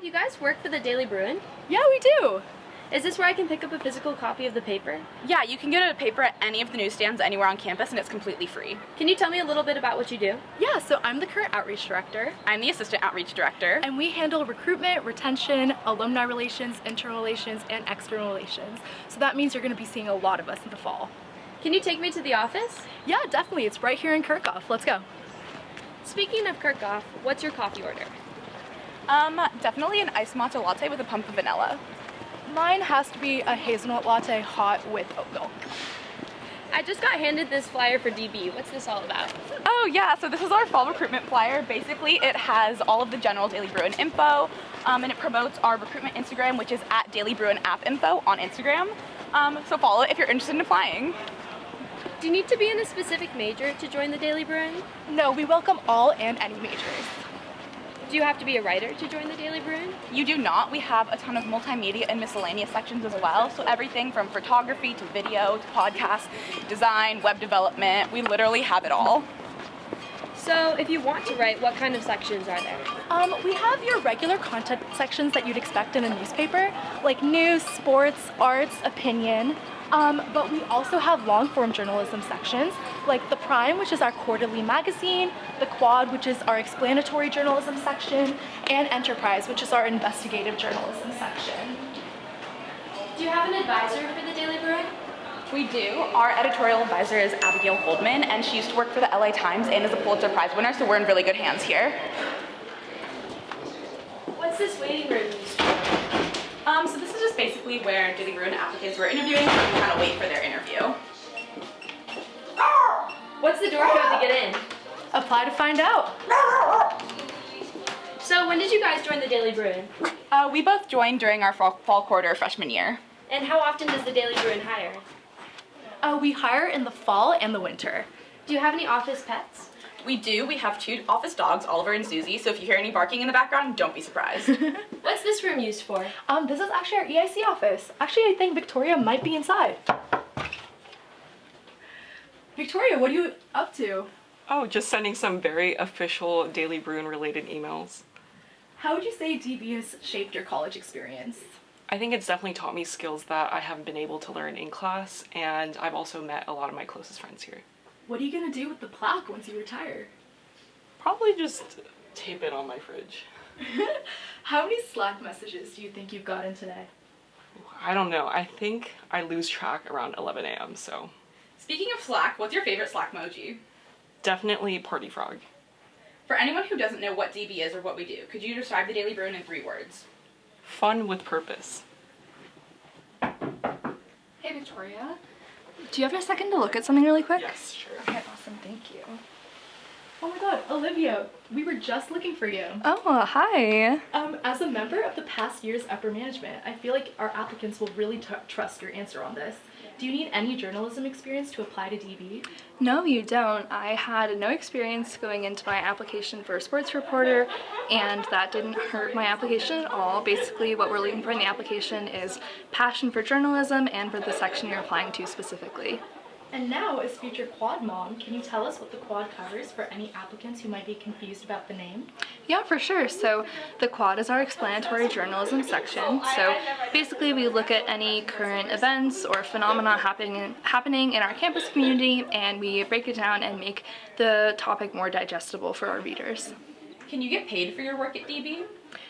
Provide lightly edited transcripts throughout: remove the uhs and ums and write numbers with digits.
you guys work for the Daily Bruin? Yeah, we do. Is this where I can pick up a physical copy of the paper? Yeah, you can get a paper at any of the newsstands anywhere on campus, and it's completely free. Can you tell me a little bit about what you do? Yeah, so I'm the current outreach director. I'm the assistant outreach director. And we handle recruitment, retention, alumni relations, internal relations, and external relations. So that means you're going to be seeing a lot of us in the fall. Can you take me to the office? Yeah, definitely. It's right here in Kirchhoff. Let's go. Speaking of Kirchhoff, what's your coffee order? Definitely an iced matcha latte with a pump of vanilla. Mine has to be a hazelnut latte hot with oat milk. I just got handed this flyer for DB. What's this all about? Oh yeah, so this is our fall recruitment flyer. Basically, it has all of the general Daily Bruin info, and it promotes our recruitment Instagram, which is at Daily Bruin App Info on Instagram. So follow it if you're interested in applying. Do you need to be in a specific major to join the Daily Bruin? No, we welcome all and any majors. Do you have to be a writer to join the Daily Bruin? You do not. We have a ton of multimedia and miscellaneous sections as well. So everything from photography to video to podcast, design, web development, we literally have it all. So if you want to write, what kind of sections are there? We have your regular content sections that you'd expect in a newspaper, like news, sports, arts, opinion. But we also have long-form journalism sections, like the Prime, which is our quarterly magazine, the Quad, which is our explanatory journalism section, and Enterprise, which is our investigative journalism section. Do you have an advisor for the Daily Bruin? We do. Our editorial advisor is Abigail Goldman, and she used to work for the LA Times and is a Pulitzer Prize winner, so we're in really good hands here. What's this waiting room used for? So this is just basically where Daily Bruin applicants were interviewing, so we kind of wait for their interview. What's the door code to get in? Apply to find out. So when did you guys join the Daily Bruin? We both joined during our fall quarter freshman year. And how often does the Daily Bruin hire? We hire in the fall and the winter. Do you have any office pets? We do. We have 2 office dogs, Oliver and Susie, so if you hear any barking in the background, don't be surprised. What's this room used for? This is actually our EIC office. Actually, I think Victoria might be inside. Victoria, what are you up to? Oh, just sending some very official Daily Bruin related emails. How would you say DB has shaped your college experience? I think it's definitely taught me skills that I haven't been able to learn in class, and I've also met a lot of my closest friends here. What are you gonna do with the plaque once you retire? Probably just tape it on my fridge. How many Slack messages do you think you've gotten today? I don't know. I think I lose track around 11 a.m., so. Speaking of Slack, what's your favorite Slack emoji? Definitely Party Frog. For anyone who doesn't know what DB is or what we do, could you describe the Daily Bruin in 3 words? Fun with purpose. Hey Victoria, do you have a second to look at something really quick? Yes, sure. Okay, awesome, thank you. Oh my god, Olivia, we were just looking for you. Oh, hi. As a member of the past year's upper management, I feel like our applicants will really trust your answer on this. Do you need any journalism experience to apply to DB? No, you don't. I had no experience going into my application for a sports reporter, and that didn't hurt my application at all. Basically, what we're looking for in the application is passion for journalism and for the section you're applying to specifically. And now, as future Quad Mom, can you tell us what the Quad covers for any applicants who might be confused about the name? Yeah, for sure. So the Quad is our explanatory journalism section. So basically we look at any current events or phenomena happening in our campus community, and we break it down and make the topic more digestible for our readers. Can you get paid for your work at DB?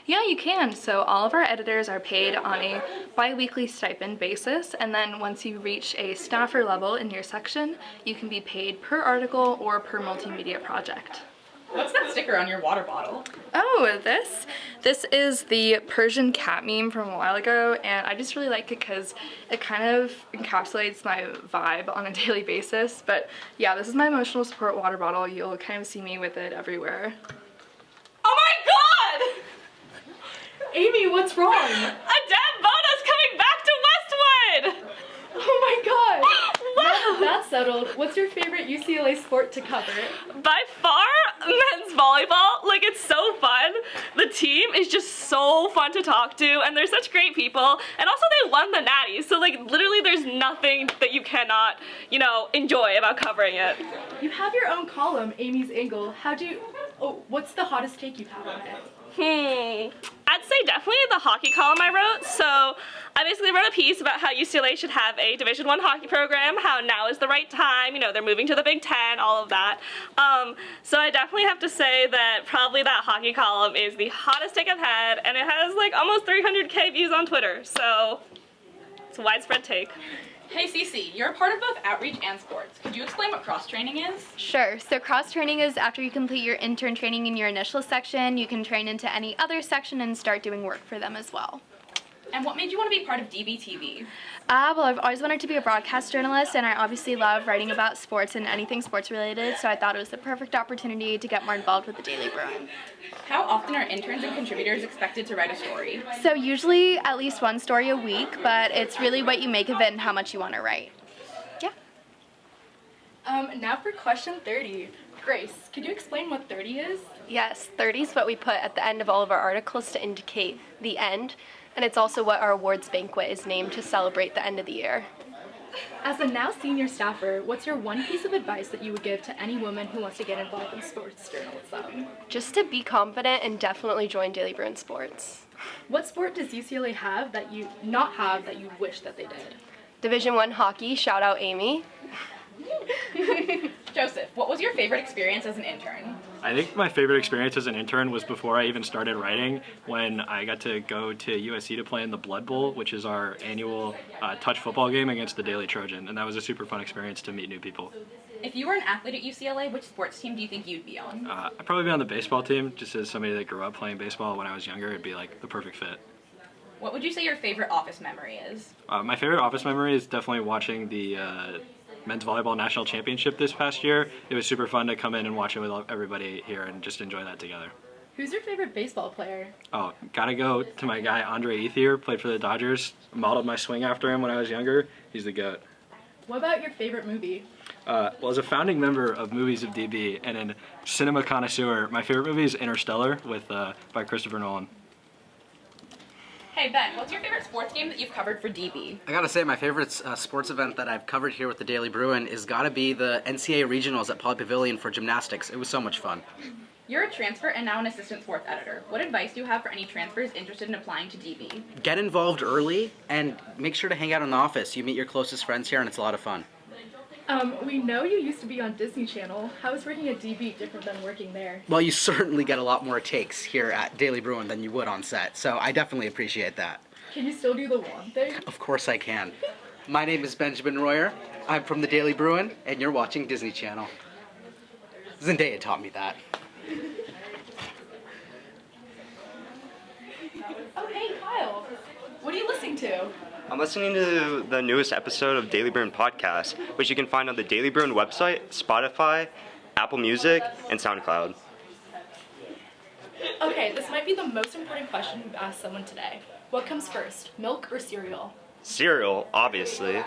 Yeah, you can. So all of our editors are paid on a bi-weekly stipend basis, and then once you reach a staffer level in your section, you can be paid per article or per multimedia project. What's that sticker on your water bottle? Oh, this is the Persian cat meme from a while ago, and I just really like it because it kind of encapsulates my vibe on a daily basis. But yeah, this is my emotional support water bottle. You'll kind of see me with it everywhere. Oh my god! Amy, what's wrong? A dead bona's coming back to Westwood! Oh my god! Wow! That's settled. What's your favorite UCLA sport to cover? By far, men's volleyball. Like, it's so fun. The team is just so fun to talk to, and they're such great people. And also, they won the Natty, so like, literally there's nothing that you cannot, enjoy about covering it. You have your own column, Amy's Angle. What's the hottest take you've had on it? I'd say definitely the hockey column I wrote. So I basically wrote a piece about how UCLA should have a Division I hockey program, how now is the right time, you know, they're moving to the Big Ten, all of that. So I definitely have to say that probably that hockey column is the hottest take I've had, and it has like almost 300K views on Twitter, so it's a widespread take. Hey Cece, you're a part of both outreach and sports. Could you explain what cross-training is? Sure. So cross-training is after you complete your intern training in your initial section, you can train into any other section and start doing work for them as well. And what made you want to be part of DBTV? Well, I've always wanted to be a broadcast journalist, and I obviously love writing about sports and anything sports related, so I thought it was the perfect opportunity to get more involved with the Daily Bruin. How often are interns and contributors expected to write a story? So usually at least one story a week, but it's really what you make of it and how much you want to write. Yeah. Now for question 30. Grace, could you explain what 30 is? Yes, 30 is what we put at the end of all of our articles to indicate the end, and it's also what our awards banquet is named to celebrate the end of the year. As a now senior staffer, what's your one piece of advice that you would give to any woman who wants to get involved in sports journalism? Just to be confident and definitely join Daily Bruin Sports. What sport does UCLA have that you wish that they did? Division I hockey, shout out Amy. Joseph, what was your favorite experience as an intern? I think my favorite experience as an intern was before I even started writing, when I got to go to USC to play in the Blood Bowl, which is our annual touch football game against the Daily Trojan, and that was a super fun experience to meet new people. If you were an athlete at UCLA, which sports team do you think you'd be on? I'd probably be on the baseball team. Just as somebody that grew up playing baseball when I was younger, it'd be like the perfect fit. What would you say your favorite office memory is? My favorite office memory is definitely watching the men's volleyball national championship this past year. It was super fun to come in and watch it with everybody here and just enjoy that together. Who's your favorite baseball player? Oh, gotta go to my guy Andre Ethier, played for the Dodgers. Modeled my swing after him when I was younger. He's the GOAT. What about your favorite movie? Well, as a founding member of Movies of DB and a cinema connoisseur, my favorite movie is Interstellar by Christopher Nolan. Hey Ben, what's your favorite sports game that you've covered for DB? I gotta say, my favorite sports event that I've covered here with the Daily Bruin is gotta be the NCAA Regionals at Poly Pavilion for gymnastics. It was so much fun. You're a transfer and now an assistant sports editor. What advice do you have for any transfers interested in applying to DB? Get involved early and make sure to hang out in the office. You meet your closest friends here and it's a lot of fun. We know you used to be on Disney Channel. How is working at DB different than working there? Well, you certainly get a lot more takes here at Daily Bruin than you would on set, so I definitely appreciate that. Can you still do the wand thing? Of course I can. My name is Benjamin Royer. I'm from the Daily Bruin, and you're watching Disney Channel. Zendaya taught me that. Oh, hey, Kyle. What are you listening to? I'm listening to the newest episode of Daily Bruin podcast, which you can find on the Daily Bruin website, Spotify, Apple Music, and SoundCloud. Okay, this might be the most important question we've asked someone today. What comes first, milk or cereal? Cereal, obviously.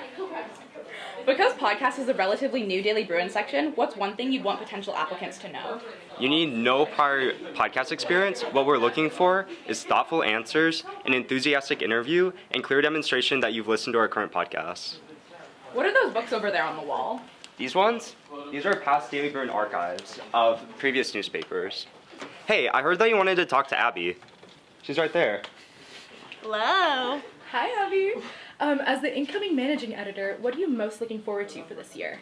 Because podcast is a relatively new Daily Bruin section, what's one thing you'd want potential applicants to know? You need no prior podcast experience. What we're looking for is thoughtful answers, an enthusiastic interview, and clear demonstration that you've listened to our current podcasts. What are those books over there on the wall? These ones? These are past Daily Bruin archives of previous newspapers. Hey, I heard that you wanted to talk to Abby. She's right there. Hello. Hi, Abby. As the incoming managing editor, what are you most looking forward to for this year?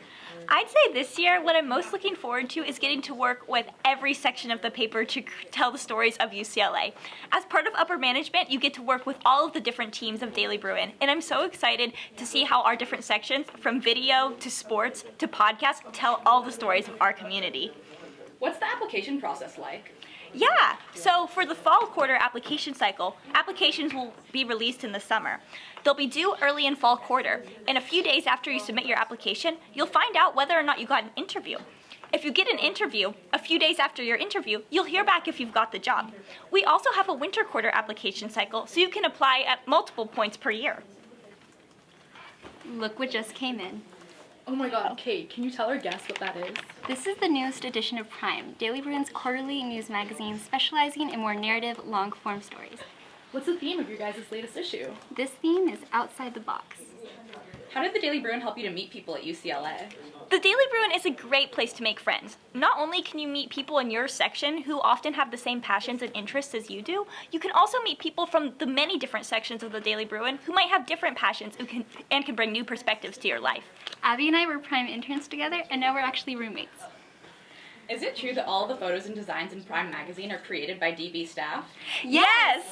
I'd say this year what I'm most looking forward to is getting to work with every section of the paper to tell the stories of UCLA. As part of upper management, you get to work with all of the different teams of Daily Bruin, and I'm so excited to see how our different sections, from video to sports to podcast, tell all the stories of our community. What's the application process like? Yeah, so for the fall quarter application cycle, applications will be released in the summer. They'll be due early in fall quarter, and a few days after you submit your application, you'll find out whether or not you got an interview. If you get an interview, a few days after your interview, you'll hear back if you've got the job. We also have a winter quarter application cycle, so you can apply at multiple points per year. Look what just came in. Oh my god, Kate, can you tell our guests what that is? This is the newest edition of Prime, Daily Bruin's quarterly news magazine specializing in more narrative, long-form stories. What's the theme of your guys' latest issue? This theme is outside the box. How did the Daily Bruin help you to meet people at UCLA? The Daily Bruin is a great place to make friends. Not only can you meet people in your section who often have the same passions and interests as you do, you can also meet people from the many different sections of the Daily Bruin who might have different passions and can bring new perspectives to your life. Abby and I were Prime interns together, and now we're actually roommates. Is it true that all the photos and designs in Prime magazine are created by DB staff? Yes!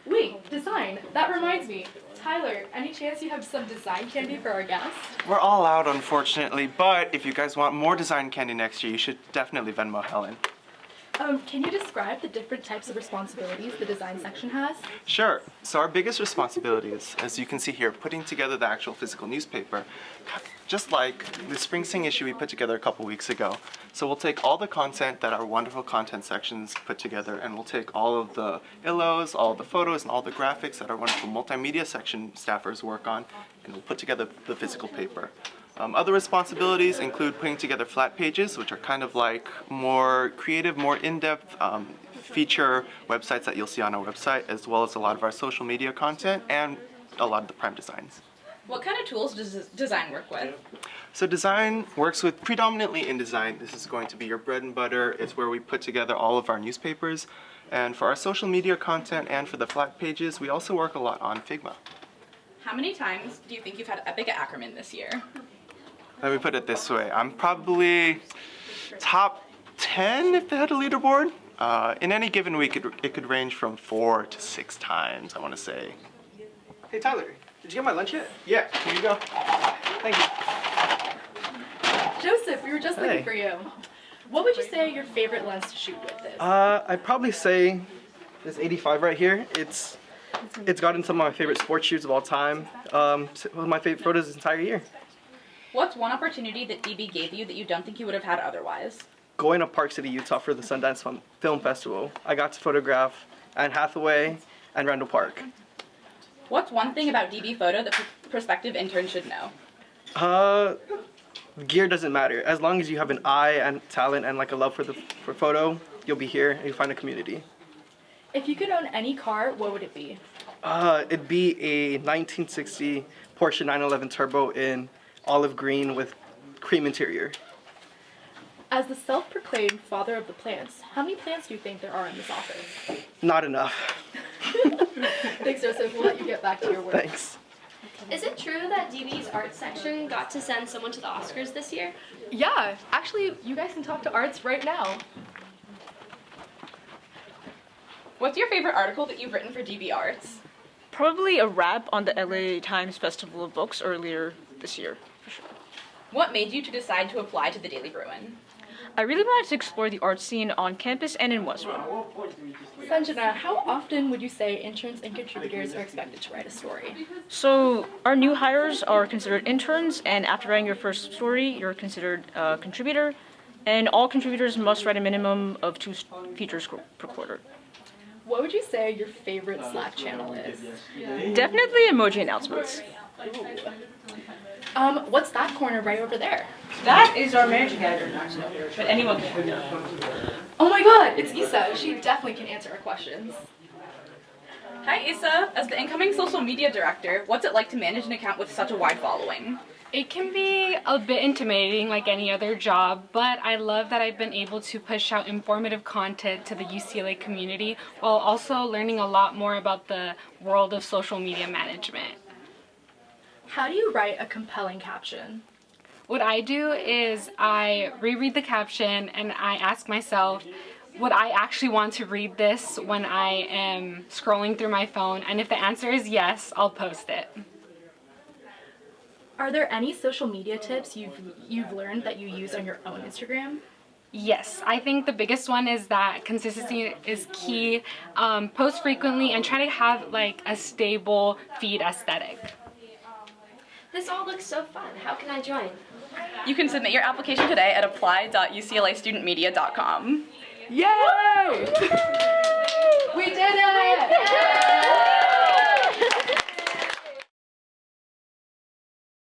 Wait, design. That reminds me. Tyler, any chance you have some design candy for our guests? We're all out, unfortunately, but if you guys want more design candy next year, you should definitely Venmo Helen. Can you describe the different types of responsibilities the design section has? Sure. So our biggest responsibility is, as you can see here, putting together the actual physical newspaper, just like the Spring Sing issue we put together a couple weeks ago. So we'll take all the content that our wonderful content sections put together, and we'll take all of the illos, all of the photos, and all the graphics that our wonderful multimedia section staffers work on, and we'll put together the physical paper. Other responsibilities include putting together flat pages, which are kind of like more creative, more in-depth feature websites that you'll see on our website, as well as a lot of our social media content and a lot of the Prime designs. What kind of tools does design work with? So design works with predominantly InDesign. This is going to be your bread and butter. It's where we put together all of our newspapers. And for our social media content and for the flat pages, we also work a lot on Figma. How many times do you think you've had Epic at Ackerman this year? Let me put it this way. I'm probably top 10 if they had a leaderboard. In any given week, it could range from 4 to 6 times, I want to say. Hey, Tyler, did you get my lunch yet? Yeah, here you go. Thank you. Joseph, we were just looking for you. What would you say your favorite lens to shoot with is? I'd probably say this 85 right here. It's gotten some of my favorite sports shoots of all time. One of my favorite photos this entire year. What's one opportunity that DB gave you that you don't think you would have had otherwise? Going to Park City, Utah for the Sundance Film Festival. I got to photograph Anne Hathaway and Randall Park. What's one thing about DB Photo that prospective interns should know? Gear doesn't matter. As long as you have an eye and talent and like a love for photo, you'll be here and you'll find a community. If you could own any car, what would it be? It'd be a 1960 Porsche 911 Turbo in olive green with cream interior. As the self-proclaimed father of the plants, how many plants do you think there are in this office? Not enough. Thanks, Joseph. We'll let you get back to your work. Thanks. Is it true that DB's art section got to send someone to the Oscars this year? Yeah, actually, you guys can talk to Arts right now. What's your favorite article that you've written for DB Arts? Probably a rap on the LA Times Festival of Books earlier this year, for sure. What made you to decide to apply to the Daily Bruin? I really wanted to explore the art scene on campus and in Westwood. Sanjana, how often would you say interns and contributors are expected to write a story? So our new hires are considered interns, and after writing your first story, you're considered a contributor, and all contributors must write a minimum of 2 features per quarter. What would you say your favorite Slack channel is? Definitely emoji announcements. What's that corner right over there? That is our managing editor, but anyone can. Oh my god, it's Issa. She definitely can answer our questions. Hi Issa, as the incoming social media director, what's it like to manage an account with such a wide following? It can be a bit intimidating like any other job, but I love that I've been able to push out informative content to the UCLA community while also learning a lot more about the world of social media management. How do you write a compelling caption? What I do is I reread the caption and I ask myself, would I actually want to read this when I am scrolling through my phone? And if the answer is yes, I'll post it. Are there any social media tips you've learned that you use on your own Instagram? Yes, I think the biggest one is that consistency is key. Post frequently and try to have like a stable feed aesthetic. This all looks so fun. How can I join? You can submit your application today at apply.uclastudentmedia.com. Yay!